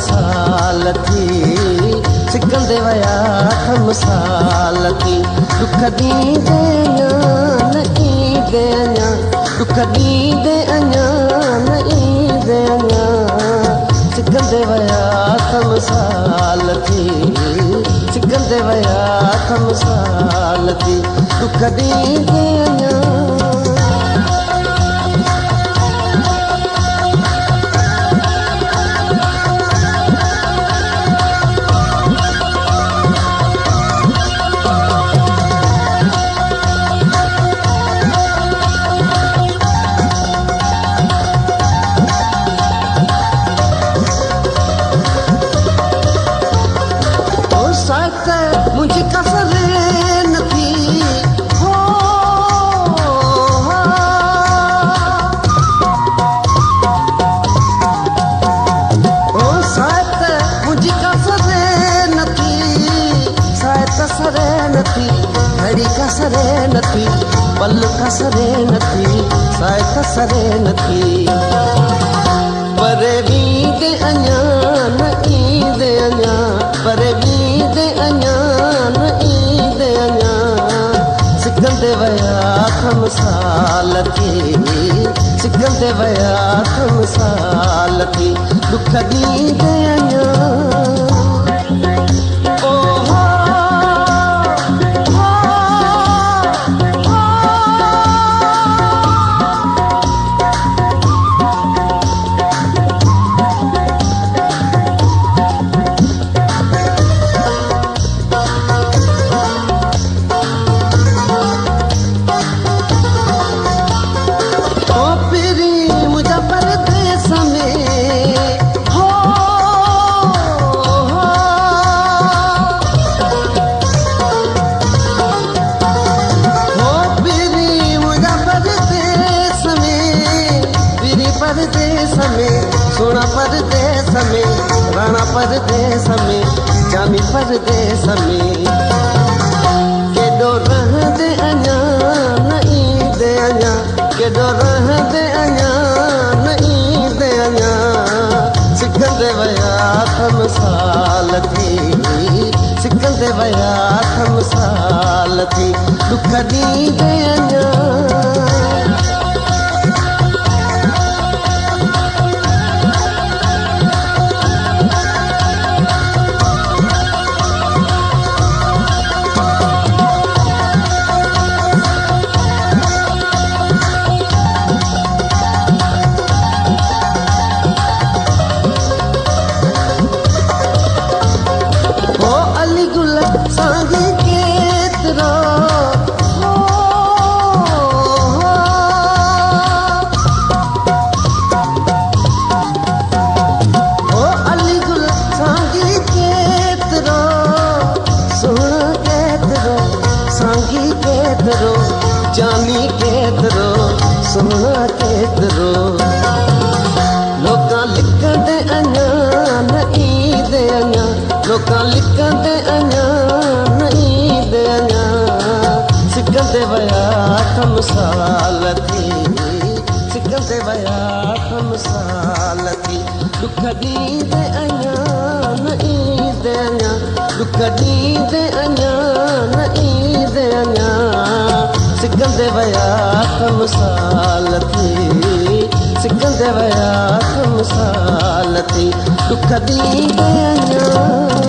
साल थी सिकंदे वया कम साल थी दुख दींदे न ईंदे अञा दुख दींदे अञा न ईंदे अञा सिकंदे वया कम साल थी सिकंदे वया कम साल थी दुख दींदे अञा मुझे कसर न थी हो शायद मुझे कसर न थी शायद कसर न थी घड़ी कसर न थी पल कसर न थी शायद कसर न थी पर वींदे अञा न ईंदे अञा पर वींदे अञा न ईंदे अञा सिकंदे वया कम साल थी सिकंदे वया कम साल थी दुख दींदे अञा परदेस में सोना परदेस में राणा परदेस में जामी परदेस में केडो रहंदे अञा न ईंदे अञा केडो रहंदे अञा न ईंदे अञा सिकंदे वया कम साल थी सिकंदे वया कम साल थी दुख दींदे अञा सांगी केतरो ओ अली गुल सांगी केतरो सोना केतरो सांगी केतरो जानी केतरो सोना केतरो लोका लिखंदे अञा न ईंदे अञा लोका लिखंदे अञा न ईंदे अञा सिकंदे वया कम साल थी सिकंदे वया कम साल थी दुख दींदे अञा न ईंदे अञा दुख दींदे अञा न ईंदे अञा सिकंदे वया कम साल थी सिकंदे वया कम साल थी दुख दींदे अञा